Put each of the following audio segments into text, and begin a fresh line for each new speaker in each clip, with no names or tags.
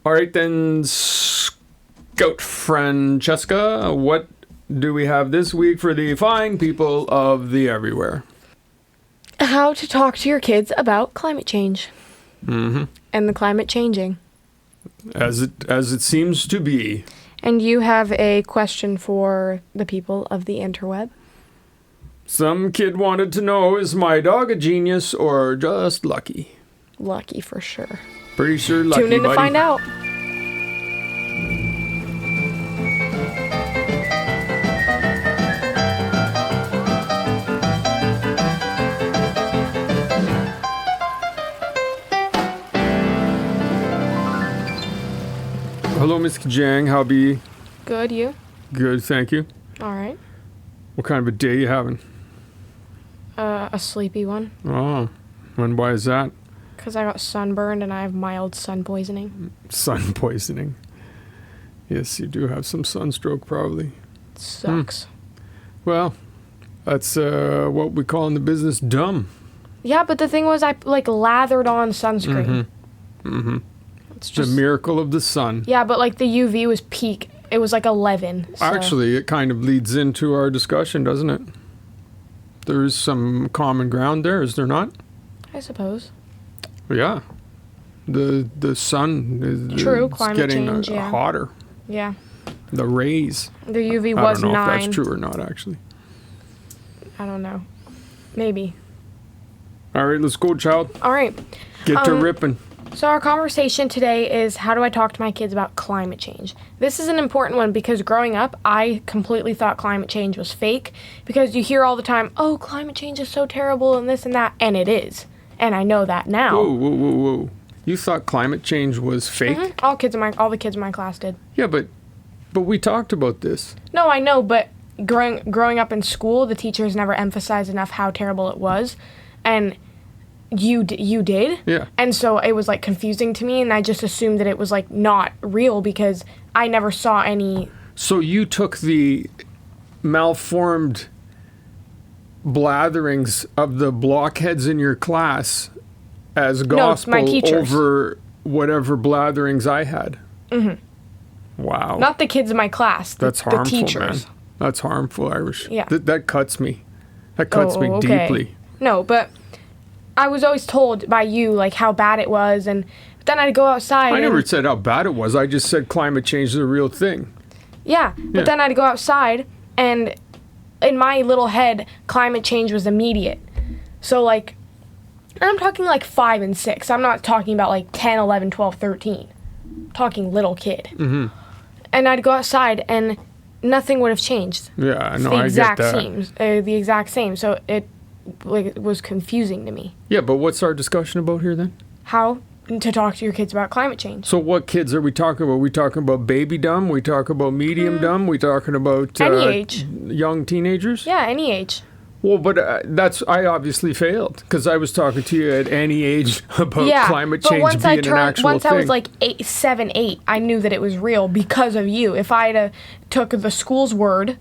All right, then, Scout Francesca, what do we have this week for the fine people of the everywhere?
How to talk to your kids about climate change.
Mm-hmm.
And the climate changing.
As it seems to be.
And you have a question for the people of the interweb.
Some kid wanted to know, is my dog a genius or just lucky?
Lucky for sure.
Pretty sure lucky,
Tune in to find out.
Hello, Miss Kajang. How be?
Good, you?
Good, thank you.
All right.
What kind of a day you having?
A sleepy one.
Oh, and why is that?
Because I got sunburned and I have mild sun poisoning.
Sun poisoning. Yes, you do have some sunstroke, probably.
It sucks.
Well, that's what we call in the business dumb.
Yeah, but the thing was, I lathered on sunscreen.
Mm-hmm.
It's
The
just
miracle of the sun.
Yeah, but the UV was peak. It was 11. So.
Actually, it kind of leads into our discussion, doesn't it? There's some common ground there, is there not?
I suppose.
Yeah. The sun is
True, climate
getting
change, yeah.
hotter.
Yeah.
The rays.
The UV
I
was
don't know
9.
if that's true or not, actually.
I don't know. Maybe.
All right, let's go, child.
All right.
Get to ripping.
So our conversation today is how do I talk to my kids about climate change? This is an important one because growing up, I completely thought climate change was fake because you hear all the time, oh, climate change is so terrible and this and that, and it is. And I know that now.
Whoa. You thought climate change was fake?
Mm-hmm. All the kids in my class did.
Yeah, but we talked about this.
No, I know, but growing up in school, the teachers never emphasized enough how terrible it was. And you did?
Yeah.
And so it was confusing to me, and I just assumed that it was not real because I never saw any.
So you took the malformed blatherings of the blockheads in your class as gospel
my teachers.
Over whatever blatherings I had. Mm-hmm. Wow.
Not the kids in my class.
That's harmful,
the teachers.
man. That's harmful, Irish.
Yeah.
That cuts me. That cuts me deeply.
No, but I was always told by you how bad it was, and then I'd go outside.
I never said how bad it was. I just said climate change is a real thing.
Yeah, but then I'd go outside, and in my little head, climate change was immediate. So and I'm talking 5 and 6. I'm not talking about 10, 11, 12, 13. I'm talking little kid.
Mm-hmm.
And I'd go outside, and nothing would have changed.
Yeah, no, I get that.
The exact same. So it was confusing to me.
Yeah, but what's our discussion about here then?
How to talk to your kids about climate change.
So what kids are we talking about? We talking about baby dumb? We talking about medium dumb? We talking about
any age.
Young teenagers?
Yeah, any age.
Well, but I obviously failed because I was talking to you at any age about climate change being an actual thing.
Once I was 7, 8, I knew that it was real because of you. If I had took the school's word,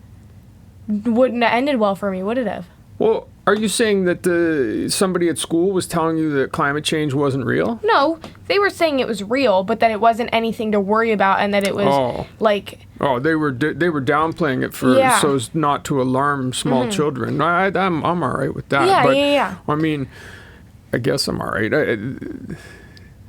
wouldn't have ended well for me, would it have?
Well, are you saying that somebody at school was telling you that climate change wasn't real?
No, they were saying it was real, but that it wasn't anything to worry about, and that it was
Oh, they were downplaying it so as not to alarm small children. I'm all right with that.
Yeah.
I mean, I guess I'm all right.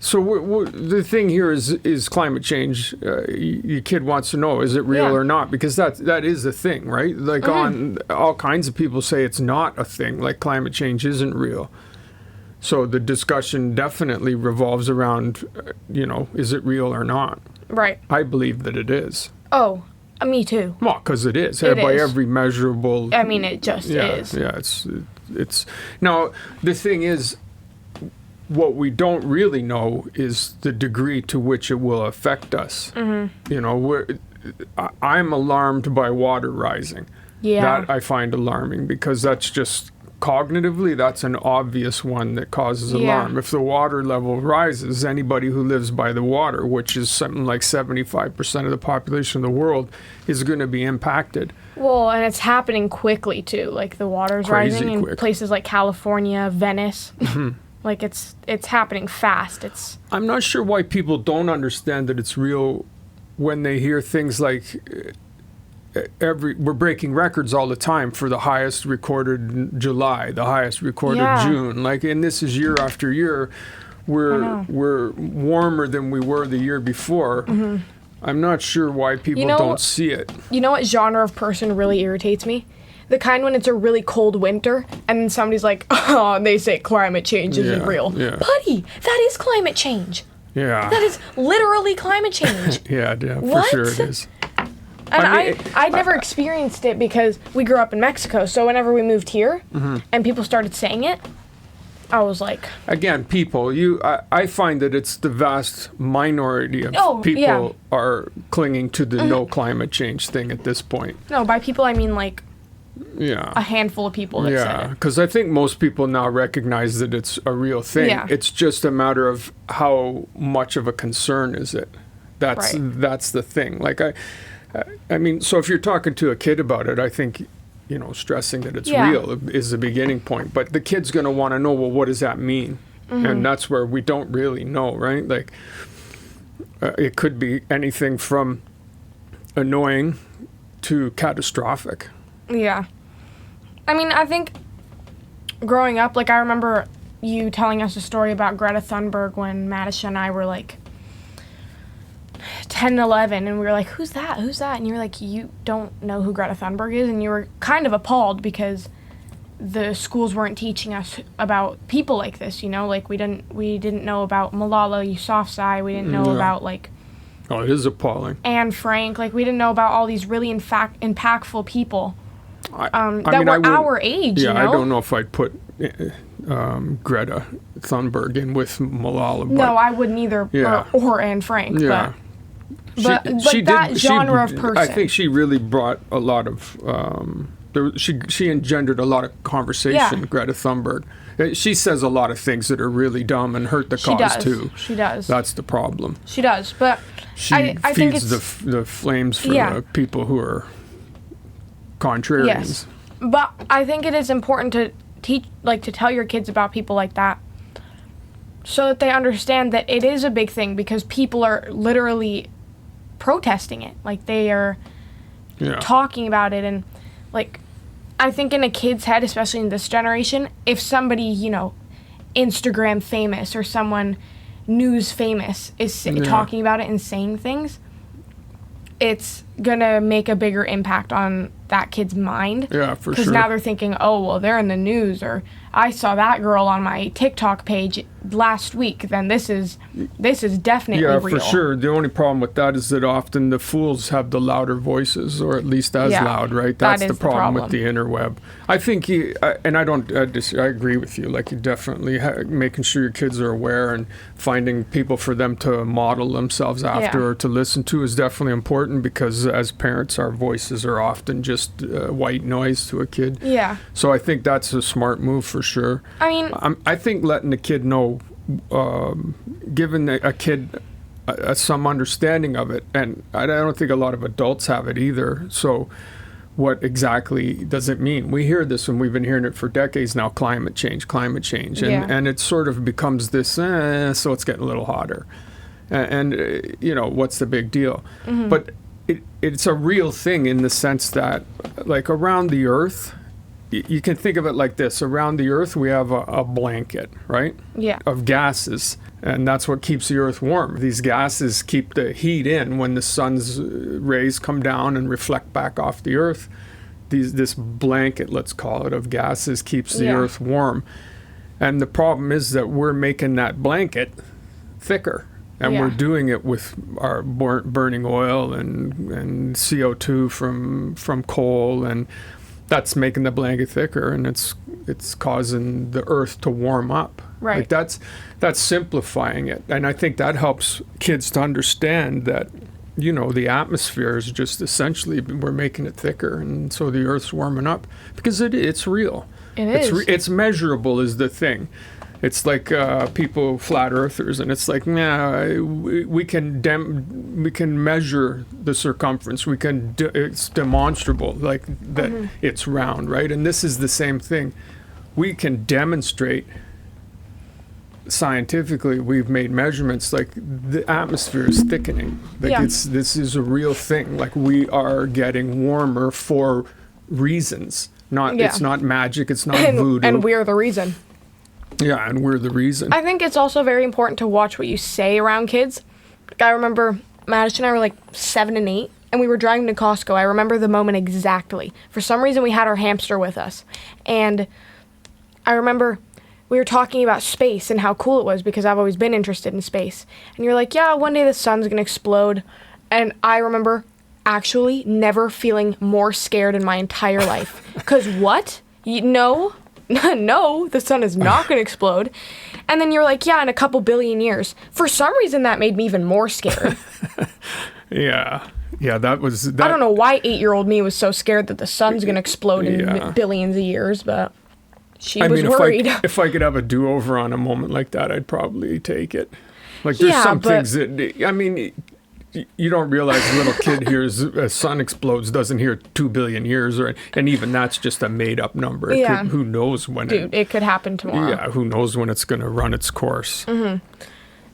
So the thing here is climate change. Your kid wants to know, is it real or not? Because that is a thing, right? On all kinds of people say it's not a thing, climate change isn't real. So the discussion definitely revolves around, is it real or not?
Right.
I believe that it is.
Oh, me too.
Well, because it is.
It
by
is.
Every measurable...
I mean, it just is.
Yeah, it's... Now, the thing is, what we don't really know is the degree to which it will affect us. Mm-hmm. I'm alarmed by water rising.
Yeah.
That I find alarming because that's just... Cognitively, that's an obvious one that causes alarm. If the water level rises, anybody who lives by the water, which is something like 75% of the population of the world, is going to be impacted.
Well, and it's happening quickly, too. The water's rising in places like California, Venice.
Mm-hmm.
Like it's happening fast.
I'm not sure why people don't understand that it's real when they hear things like we're breaking records all the time for the highest recorded July, the highest recorded June. Like, and this is year after year. We're warmer than we were the year before. Mm-hmm. I'm not sure why people don't see it.
You know what genre of person really irritates me? The kind when it's a really cold winter and then somebody's like, oh, and they say climate change isn't real.
Yeah.
Buddy, that is climate change.
Yeah.
That is literally climate change.
Yeah,
What?
for sure it is.
And I'd never experienced it because we grew up in Mexico. So whenever we moved here and people started saying it, I was like...
Again, people, I find that it's the vast minority of people are clinging to the no climate change thing at this point.
No, by people I mean like
a
handful of people that said it.
Yeah, because I think most people now recognize that it's a real thing.
Yeah.
It's just a matter of how much of a concern is it. That's the thing. Like I mean, so if you're talking to a kid about it, I think, stressing that it's real is the beginning point. But the kid's going to want to know, well, what does that mean? Mm-hmm. And that's where we don't really know, right? Like, it could be anything from annoying to catastrophic.
Yeah. I mean, I think growing up, like, I remember you telling us a story about Greta Thunberg when Madison and I were, like, 10, 11, and we were like, who's that? And you were like, you don't know who Greta Thunberg is? And you were kind of appalled because the schools weren't teaching us about people like this, like we didn't know about Malala Yousafzai, we didn't know about like
it is appalling.
Anne Frank, like we didn't know about all these really impactful people that were our age.
Yeah, I don't know if I'd put Greta Thunberg in with Malala. But,
no, I wouldn't either, or Anne Frank.
Yeah.
But that genre of person.
I think she really brought a lot of... she engendered a lot of conversation, Greta Thunberg. She says a lot of things that are really dumb and hurt the cause, too.
She does.
That's the problem.
She does, but
I
think
feeds the flames for the people who are contrarians.
Yes, but I think it is important to teach, like, to tell your kids about people like that so that they understand that it is a big thing because people are literally protesting it. Like, they are talking about it. And, like, I think in a kid's head, especially in this generation, if somebody, Instagram famous or someone news famous is talking about it and saying things, it's gonna make a bigger impact on that kid's mind.
Yeah, for sure.
Because now they're thinking, oh, well, they're in the news, or I saw that girl on my TikTok page last week. Then this is definitely real.
Yeah, for sure. The only problem with that is that often the fools have the louder voices, or at least as loud, right? That's the problem with the interweb. I think and I agree with you. Like, you definitely making sure your kids are aware and finding people for them to model themselves after or to listen to is definitely important, because as parents, our voices are often just white noise to a kid.
Yeah.
So I think that's a smart move for sure.
I mean,
I think letting the kid know, giving a kid some understanding of it, and I don't think a lot of adults have it either. So what exactly does it mean? We hear this, and we've been hearing it for decades now, climate change, and it sort of becomes this, so it's getting a little hotter. And what's the big deal? Mm-hmm. But it's a real thing in the sense that, like, around the Earth, you can think of it like this. Around the Earth, we have a blanket, right?
Yeah. Of
gases. And that's what keeps the Earth warm. These gases keep the heat in when the sun's rays come down and reflect back off the Earth. This blanket, let's call it, of gases keeps the Earth warm. And the problem is that we're making that blanket thicker. And we're doing it with our burning oil and CO2 from coal, and that's making the blanket thicker, and it's causing the Earth to warm up.
Right.
Like that's simplifying it, and I think that helps kids to understand that the atmosphere is just essentially we're making it thicker, and so the Earth's warming up because it's real.
It is.
It's measurable is the thing. It's like people, flat earthers, and it's like, we can measure the circumference. It's demonstrable, like that it's round, right? And this is the same thing. We can demonstrate scientifically, we've made measurements like the atmosphere is thickening. Like this is a real thing. Like we are getting warmer for reasons. It's not magic. It's not voodoo.
And we're the reason.
Yeah, and we're the reason.
I think it's also very important to watch what you say around kids. Like, I remember Madison and I were like 7 and 8, and we were driving to Costco. I remember the moment exactly. For some reason, we had our hamster with us. And I remember we were talking about space and how cool it was because I've always been interested in space. And you're like, yeah, one day the sun's going to explode. And I remember actually never feeling more scared in my entire life. Because what? No, the sun is not going to explode. And then you're like, yeah, in a couple billion years. For some reason, that made me even more scared.
Yeah, that was...
I don't know why 8-year-old me was so scared that the sun's going to explode in billions of years, but she was worried.
If I could have a do-over on a moment like that, I'd probably take it. Like, there's some things that... I mean... You don't realize a little kid hears a sun explodes, doesn't hear 2 billion years, and even that's just a made-up number. Who knows when
it could happen tomorrow.
Yeah, who knows when it's going to run its course.
Mm-hmm.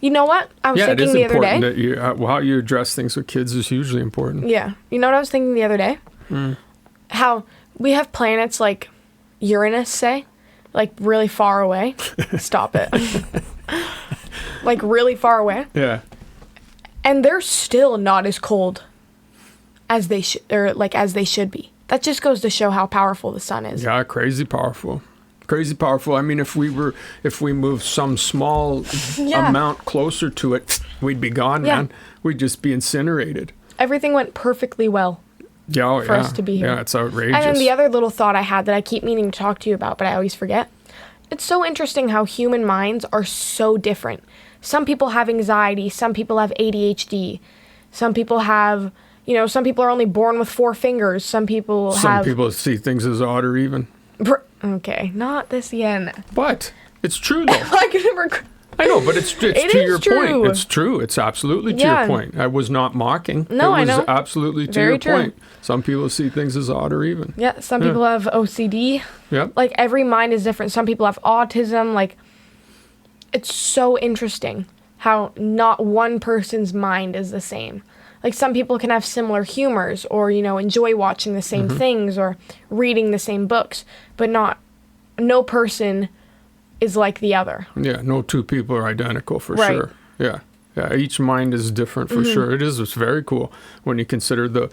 You know what? I was thinking the other day.
That how you address things with kids is hugely important.
Yeah. You know what I was thinking the other day? How we have planets like Uranus, say, like really far away. Stop it. Like really far away.
Yeah.
And they're still not as cold as they should, or like as they should be. That just goes to show how powerful the sun is.
Yeah, crazy powerful. Crazy powerful. I mean, if we moved some small amount closer to it, we'd be gone, man. We'd just be incinerated.
Everything went perfectly well for us to be here.
Yeah, it's outrageous.
And then the other little thought I had that I keep meaning to talk to you about, but I always forget. It's so interesting how human minds are so different. Some people have anxiety. Some people have ADHD. Some people have, some people are only born with 4 fingers. Some people
see things as odd or even.
Okay, not this again.
But it's true, though.
I
know, but it's to your point. It's true. It's absolutely to your point. I was not mocking.
No, I know.
It was absolutely to your point. Some people see things as odd or even.
Yeah, some people have OCD.
Yep.
Like, every mind is different. Some people have autism. Like, it's so interesting how not one person's mind is the same. Like, some people can have similar humors or, enjoy watching the same things or reading the same books, but no person is like the other.
Yeah, no two people are identical for sure. Yeah. Yeah, each mind is different for sure. It's very cool when you consider the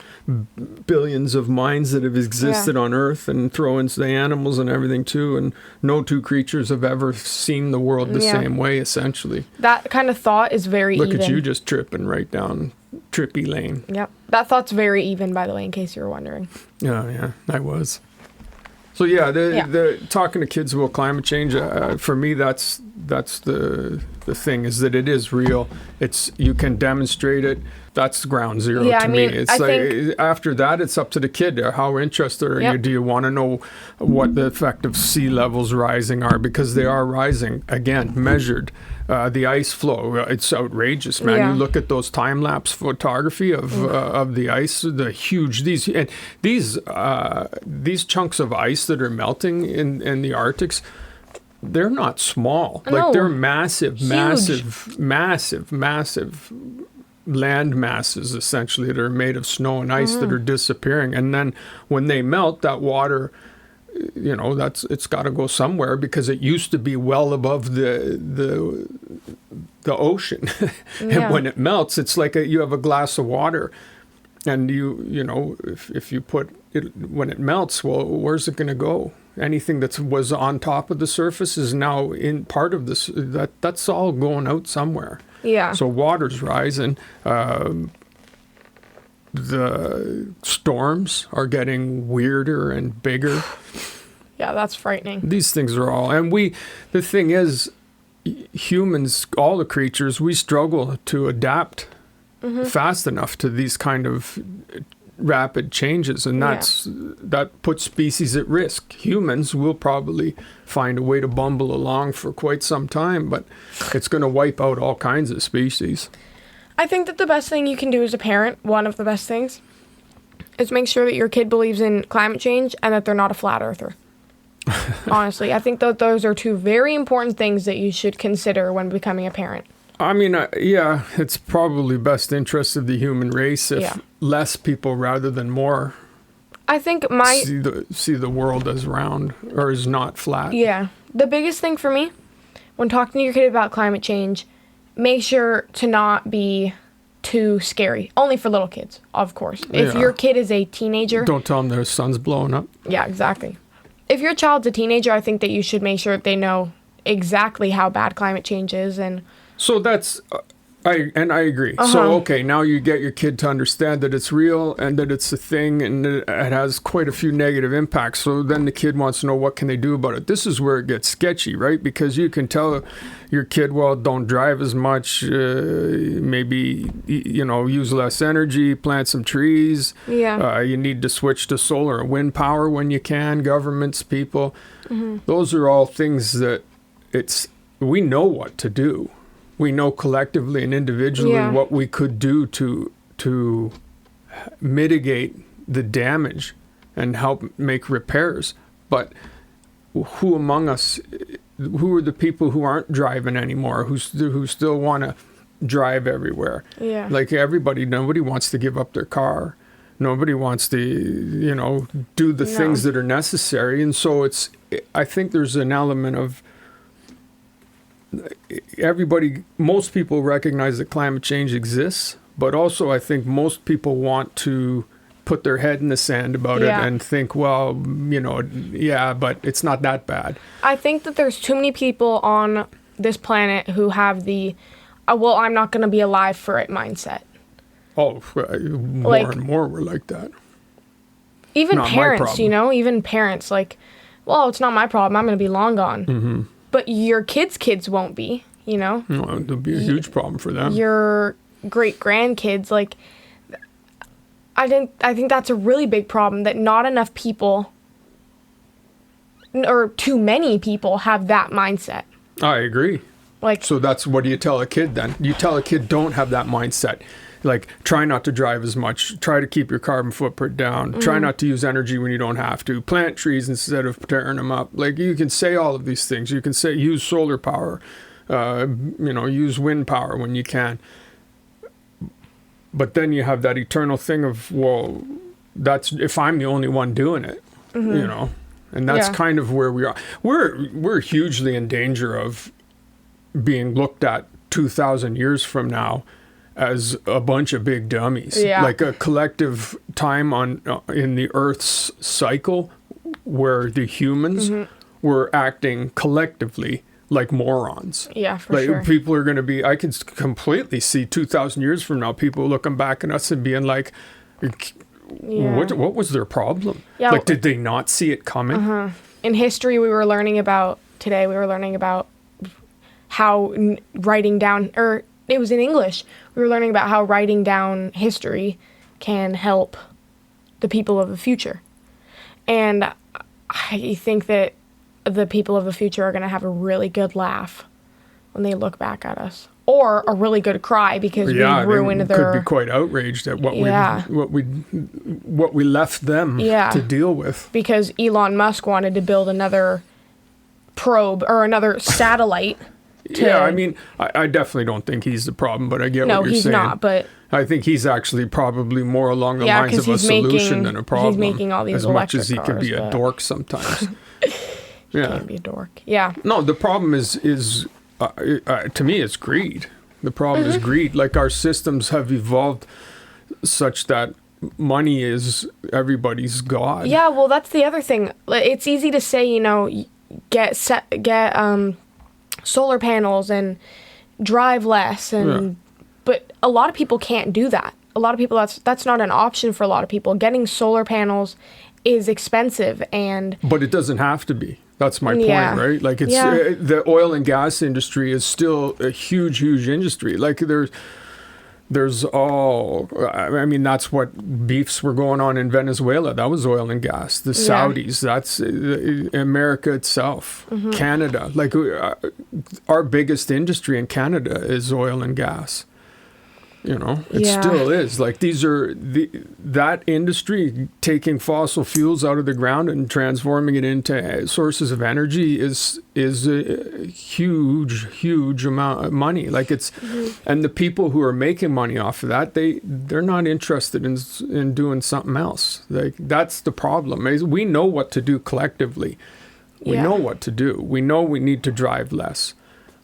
billions of minds that have existed on Earth and throw into the animals and everything too. And no two creatures have ever seen the world the same way, essentially.
That kind of thought is very even.
Look at you just tripping right down trippy lane.
Yep. That thought's very even, by the way, in case you were wondering.
Yeah, I was. So the talking to kids about climate change, for me, that's the thing, is that it is real. You can demonstrate it. That's ground zero to me. It's after that, it's up to the kid. How interested are you? Do you want to know what the effect of sea levels rising are? Because they are rising, again, measured. The ice flow, it's outrageous, man. You look at those time-lapse photography of the ice, the huge, these chunks of ice that are melting in the Arctics, they're not small. Like, they're massive, huge. massive land masses, essentially, that are made of snow and ice that are disappearing. And then when they melt, that water, it's got to go somewhere, because it used to be well above the ocean. And when it melts, it's like you have a glass of water, and if you put it, when it melts, well, where's it going to go? Anything that was on top of the surface is now in part of this. That's all going out somewhere. Yeah. So water's rising. The storms are getting weirder and bigger.
Yeah, that's frightening.
These things are all, and the thing is, humans, all the creatures, we struggle to adapt fast enough to these kind of rapid changes, and that puts species at risk. Humans will probably find a way to bumble along for quite some time, but it's going to wipe out all kinds of species.
I think that the best thing you can do as a parent, one of the best things, is make sure that your kid believes in climate change and that they're not a flat earther. Honestly, I think that those are two very important things that you should consider when becoming a parent.
I mean, yeah, it's probably best interest of the human race if less people rather than more
I think
see the world as round or as not flat.
Yeah. The biggest thing for me, when talking to your kid about climate change, make sure to not be too scary. Only for little kids, of course. If your kid is a teenager...
Don't tell them their sun's blowing up.
Yeah, exactly. If your child's a teenager, I think that you should make sure that they know exactly how bad climate change is. And
so that's... I agree. So, okay, now you get your kid to understand that it's real and that it's a thing and that it has quite a few negative impacts. So then the kid wants to know what can they do about it. This is where it gets sketchy, right? Because you can tell your kid, well, don't drive as much, maybe, use less energy, plant some trees.
Yeah.
You need to switch to solar and wind power when you can, governments, people. Those are all things that we know what to do. We know collectively and individually what we could do to mitigate the damage and help make repairs. But who among us, who are the people who aren't driving anymore, who still want to drive everywhere?
Yeah.
Like nobody wants to give up their car. Nobody wants to, do the things that are necessary. And so I think there's an element of, most people recognize that climate change exists, but also I think most people want to put their head in the sand about it and think, well, but it's not that bad.
I think that there's too many people on this planet who have the, I'm not going to be alive for it mindset.
Oh, more and more we're like that.
Even
not
parents, even parents, like, well, it's not my problem. I'm going to be long gone. Mm-hmm. But your kids won't be, No,
it'll be a huge problem for them.
Your great-grandkids, like, I think that's a really big problem, that not enough people, or too many people, have that mindset.
I agree. So what do you tell a kid then? You tell a kid, don't have that mindset. Like, try not to drive as much. Try to keep your carbon footprint down. Try not to use energy when you don't have to. Plant trees instead of tearing them up. Like, you can say all of these things. You can say use solar power. Use wind power when you can. But then you have that eternal thing of, well, that's if I'm the only one doing it, And that's kind of where we are. We're hugely in danger of being looked at 2,000 years from now as a bunch of big dummies, like a collective time in the Earth's cycle where the humans were acting collectively like morons.
Yeah, for sure.
People are going to be, I can completely see 2,000 years from now, people looking back at us and being like, what was their problem? Yeah, did they not see it coming?
In history, we were learning about how writing down, or it was in English, we were learning about how writing down history can help the people of the future. And I think that the people of the future are going to have a really good laugh when they look back at us. Or a really good cry because we ruined their...
could be quite outraged at what we left them to deal with.
Because Elon Musk wanted to build another probe or another satellite.
I definitely don't think he's the problem, but I get what you're saying. No, he's not, but... I think he's actually probably more along the lines of a solution than a problem.
He's making all these electric cars.
As much as he can be a dork sometimes.
He can be a dork. Yeah.
No, the problem is to me, it's greed. The problem is greed. Like, our systems have evolved such that money is everybody's god.
Yeah, well, that's the other thing. It's easy to say, get solar panels and drive less, but a lot of people can't do that. A lot of people, that's not an option for a lot of people. Getting solar panels is expensive, but
it doesn't have to be. That's my point, right? Like, it's the oil and gas industry is still a huge industry. Like, there's all, I mean, that's what beefs were going on in Venezuela. That was oil and gas. The Saudis, that's America itself, Canada. Like, our biggest industry in Canada is oil and gas. You know, it still is. Like, that industry taking fossil fuels out of the ground and transforming it into sources of energy is a huge amount of money. Like, it's, and the people who are making money off of that, they're not interested in doing something else. Like, that's the problem. We know what to do collectively. We know what to do. We know we need to drive less.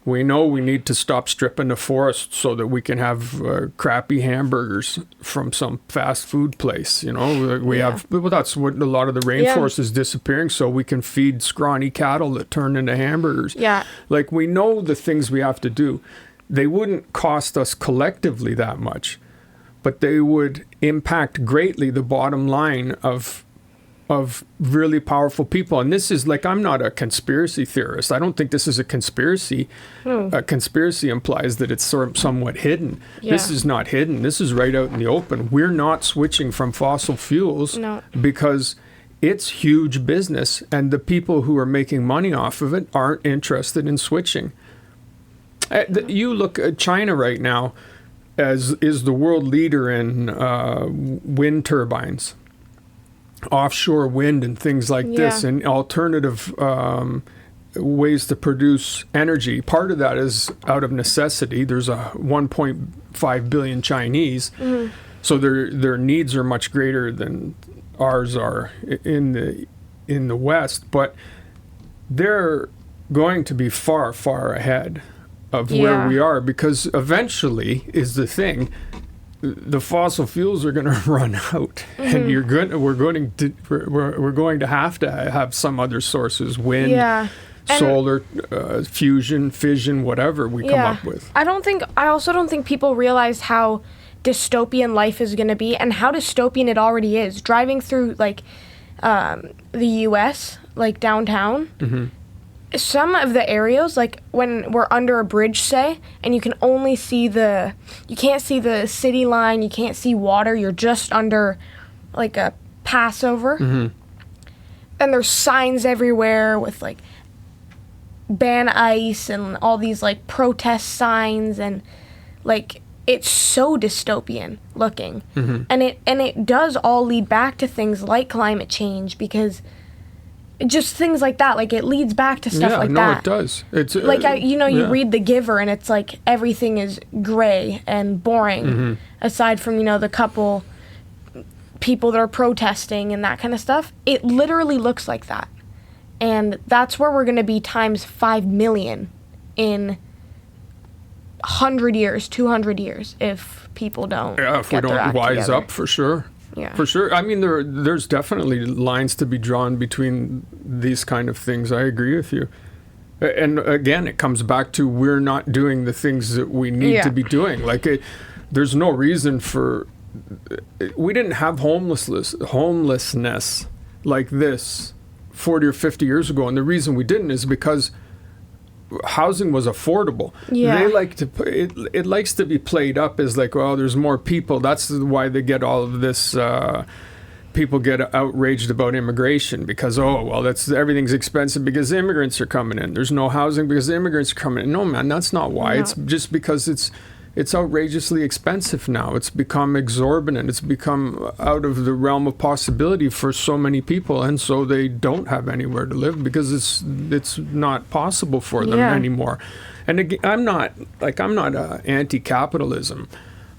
We know we need to stop stripping the forest so that we can have crappy hamburgers from some fast food place. You know, that's what a lot of the rainforest is disappearing, so we can feed scrawny cattle that turn into hamburgers.
Yeah.
Like, we know the things we have to do. They wouldn't cost us collectively that much, but they would impact greatly the bottom line of really powerful people. And this is like, I'm not a conspiracy theorist. I don't think this is a conspiracy. A conspiracy implies that it's somewhat hidden. This is not hidden. This is right out in the open. We're not switching from fossil fuels because it's huge business, and the people who are making money off of it aren't interested in switching. You look at China right now, is the world leader in wind turbines, offshore wind and things like this, and alternative ways to produce energy. Part of that is out of necessity. There's a 1.5 billion Chinese, so their needs are much greater than ours are in the West, but they're going to be far ahead of where we are, because eventually is the thing. The fossil fuels are going to run out, and we're going to have some other sources, wind, solar, fusion, fission, whatever we come up with.
I also don't think people realize how dystopian life is going to be, and how dystopian it already is. Driving through the US, like downtown, some of the areas, like when we're under a bridge, say, and you can only see you can't see the city line, you can't see water, you're just under like a passover. And there's signs everywhere with like ban ice and all these like protest signs, and like it's so dystopian looking. And it does all lead back to things like climate change, because just things like that, like it leads back to stuff like that.
Yeah, it does. It's
like you read The Giver, and it's like everything is gray and boring, aside from the couple people that are protesting and that kind of stuff. It literally looks like that, and that's where we're going to be times 5 million in 100 years, 200 years, if people don't.
Yeah, if we don't wise up, for sure.
Yeah.
For sure. I mean, there's definitely lines to be drawn between these kind of things. I agree with you. And again, it comes back to we're not doing the things that we need to be doing. Like, there's no reason for... We didn't have homelessness like this 40 or 50 years ago. And the reason we didn't is because housing was affordable. They like to it likes to be played up as like, well, there's more people. That's why they get all of this. People get outraged about immigration because everything's expensive because immigrants are coming in. There's no housing because immigrants are coming in. No, man, that's not why. It's just because it's outrageously expensive now. It's become exorbitant. It's become out of the realm of possibility for so many people, and so they don't have anywhere to live because it's not possible for them anymore. And again, I'm not anti-capitalism.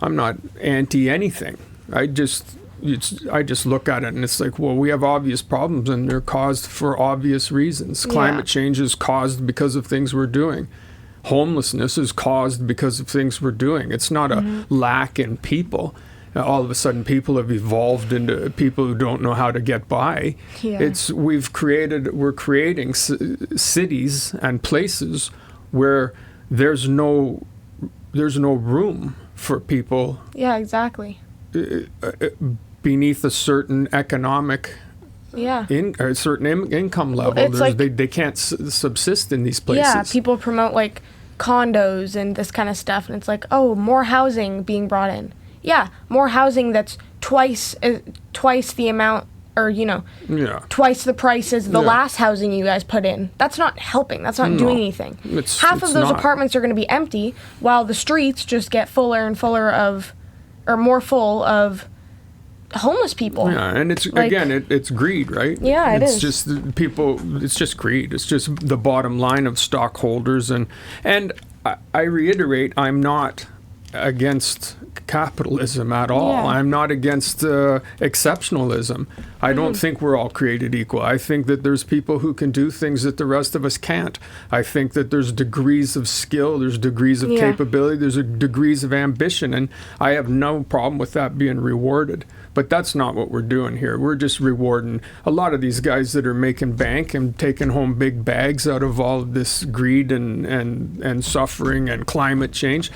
I'm not anti anything. I just look at it and it's like, well, we have obvious problems and they're caused for obvious reasons. Climate change is caused because of things we're doing. Homelessness is caused because of things we're doing. It's not a lack in people. All of a sudden, people have evolved into people who don't know how to get by. We're creating cities and places where there's no room for people.
Yeah, exactly.
Beneath a certain economic. A certain income level, they can't subsist in these places.
Yeah, people promote like condos and this kind of stuff, and it's like, oh, more housing being brought in. Yeah, more housing that's twice the amount or, twice the price as the last housing you guys put in. That's not helping. That's not doing anything. Half of those apartments are going to be empty, while the streets just get fuller and fuller of, or more full of homeless people.
Yeah, and it's, again, it's greed, right?
Yeah,
it's just people, it's just greed. It's just the bottom line of stockholders. And I reiterate, I'm not against capitalism at all.
Yeah.
I'm not against exceptionalism. I don't think we're all created equal. I think that there's people who can do things that the rest of us can't. I think that there's degrees of skill, there's degrees of capability, there's degrees of ambition, and I have no problem with that being rewarded. But that's not what we're doing here. We're just rewarding a lot of these guys that are making bank and taking home big bags out of all of this greed and suffering and climate change.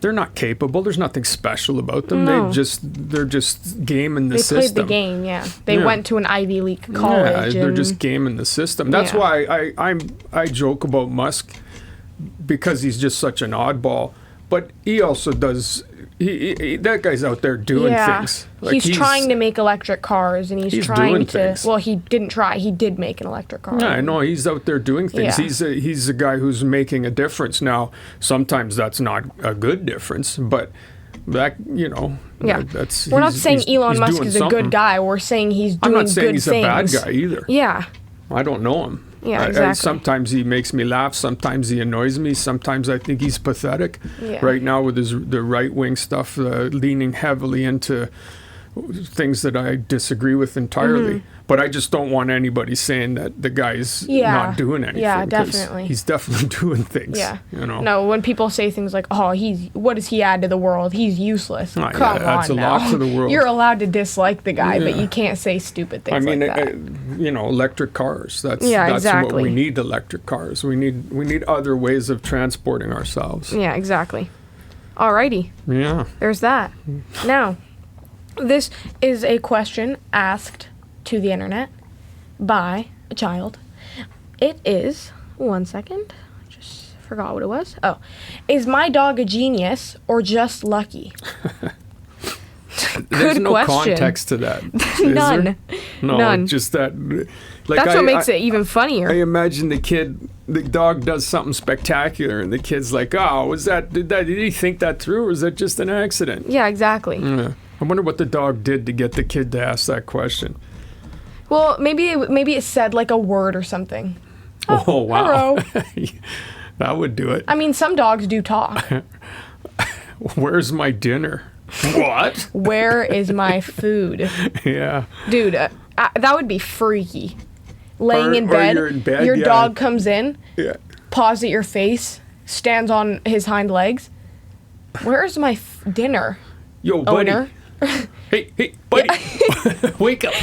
They're not capable. There's nothing special about them.
No.
They're just gaming the system.
They played the game, yeah. They went to an Ivy League college.
Yeah, they're just gaming the system. That's why I joke about Musk, because he's just such an oddball. But he also does. That guy's out there doing things. Like
he's trying to make electric cars, and he's trying to.
Things.
Well, he didn't try. He did make an electric car.
Yeah, I know. He's out there doing things.
Yeah.
He's a guy who's making a difference. Now, sometimes that's not a good difference, but that that's.
We're not saying Elon Musk is a good guy. We're saying he's doing good things.
I'm not saying he's a bad guy either.
Yeah.
I don't know him.
Yeah, exactly.
Sometimes he makes me laugh. Sometimes he annoys me. Sometimes I think he's pathetic.
Yeah.
Right now with the right-wing stuff, leaning heavily into things that I disagree with entirely. But I just don't want anybody saying that the guy's not doing anything.
Yeah, definitely.
He's definitely doing things.
Yeah. No, when people say things like, "Oh, what does he add to the world? He's useless." Come on,
adds a lot to the world.
You're allowed to dislike the guy, but you can't say stupid things like that.
Electric cars. That's
exactly
what we need. Electric cars. We need other ways of transporting ourselves.
Yeah, exactly. Alrighty.
Yeah.
There's that. Now, this is a question asked to the internet by a child. It is, one second, I just forgot what it was. Oh, is my dog a genius or just lucky?
There's no context to that.
None.
No,
None.
Just that.
That's what makes it even funnier.
I imagine the dog does something spectacular, and the kid's like, "Oh, did he think that through, or was that just an accident?"
Yeah, exactly.
Yeah. I wonder what the dog did to get the kid to ask that question.
Well, maybe it said like a word or something.
Oh wow.
Hello.
That would do it.
I mean, some dogs do talk.
Where's my dinner? What?
Where is my food?
Yeah.
Dude, that would be freaky. Laying in bed,
you're in bed,
your dog comes in, paws at your face, stands on his hind legs. Where's my dinner?
Yo, buddy.
Owner?
Hey, buddy. Wake up.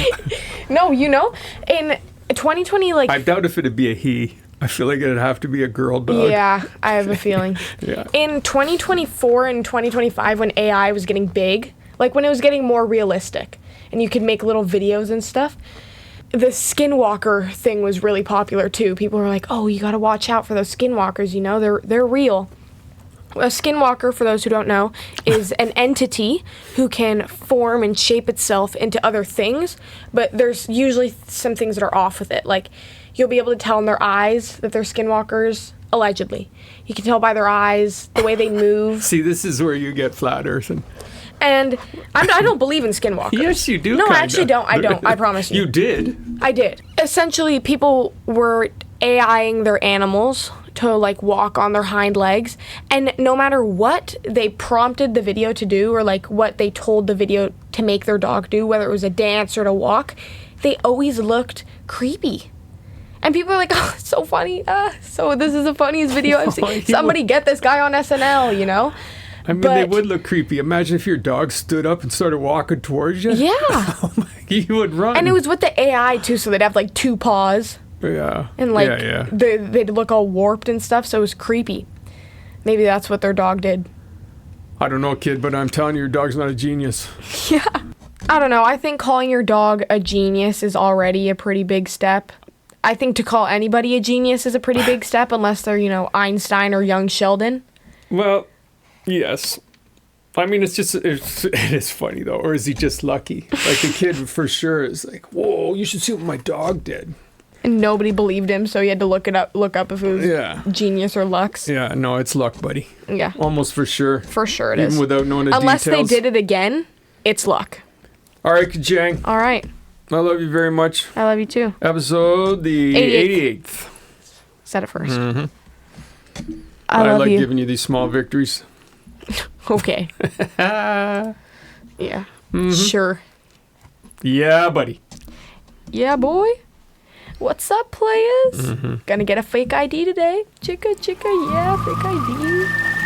No, in 2020,
I doubt if it'd be a he. I feel like it'd have to be a girl dog.
Yeah, I have a feeling.
Yeah.
In 2024 and 2025, when AI was getting big, like when it was getting more realistic, and you could make little videos and stuff, the skinwalker thing was really popular too. People were like, "Oh, you got to watch out for those skinwalkers. They're real." A skinwalker, for those who don't know, is an entity who can form and shape itself into other things, but there's usually some things that are off with it. Like, you'll be able to tell in their eyes that they're skinwalkers, allegedly. You can tell by their eyes, the way they move.
See, this is where you get flat earthing.
And I don't believe in skinwalkers.
Yes, you do.
No,
kinda.
I actually don't. I don't. I promise you.
You did?
I did. Essentially, people were AIing their animals to walk on their hind legs, and no matter what they prompted the video to do, or what they told the video to make their dog do, whether it was a dance or to walk, they always looked creepy. And people are like, "Oh, it's so funny. So this is the funniest video I've seen. Somebody get this guy on SNL,
I mean, they would look creepy. Imagine if your dog stood up and started walking towards you.
Yeah.
You would run.
And it was with the AI too, so they'd have two paws.
Yeah.
And they'd look all warped and stuff, so it was creepy. Maybe that's what their dog did.
I don't know, kid, but I'm telling you, your dog's not a genius.
Yeah. I don't know. I think calling your dog a genius is already a pretty big step. I think to call anybody a genius is a pretty big step, unless they're, Einstein or young Sheldon.
Well, yes. I mean, it is funny though, or is he just lucky? Like the kid for sure is like, whoa, you should see what my dog did.
And nobody believed him, so he had to look up if it was genius or Lux.
Yeah, no, it's luck, buddy.
Yeah.
Almost for sure.
For sure it
Even
is.
without knowing the
Unless
details.
they did it again, it's luck.
All right, Kajang.
All right.
I love you very much.
I love you too.
Episode the 88th.
Said it first.
Mm-hmm.
I love
like
you.
giving you these small victories.
Okay. Yeah. Mm-hmm. Sure.
Yeah, buddy.
Yeah, boy. What's up, players? Gonna get a fake ID today. Chicka, yeah, fake ID.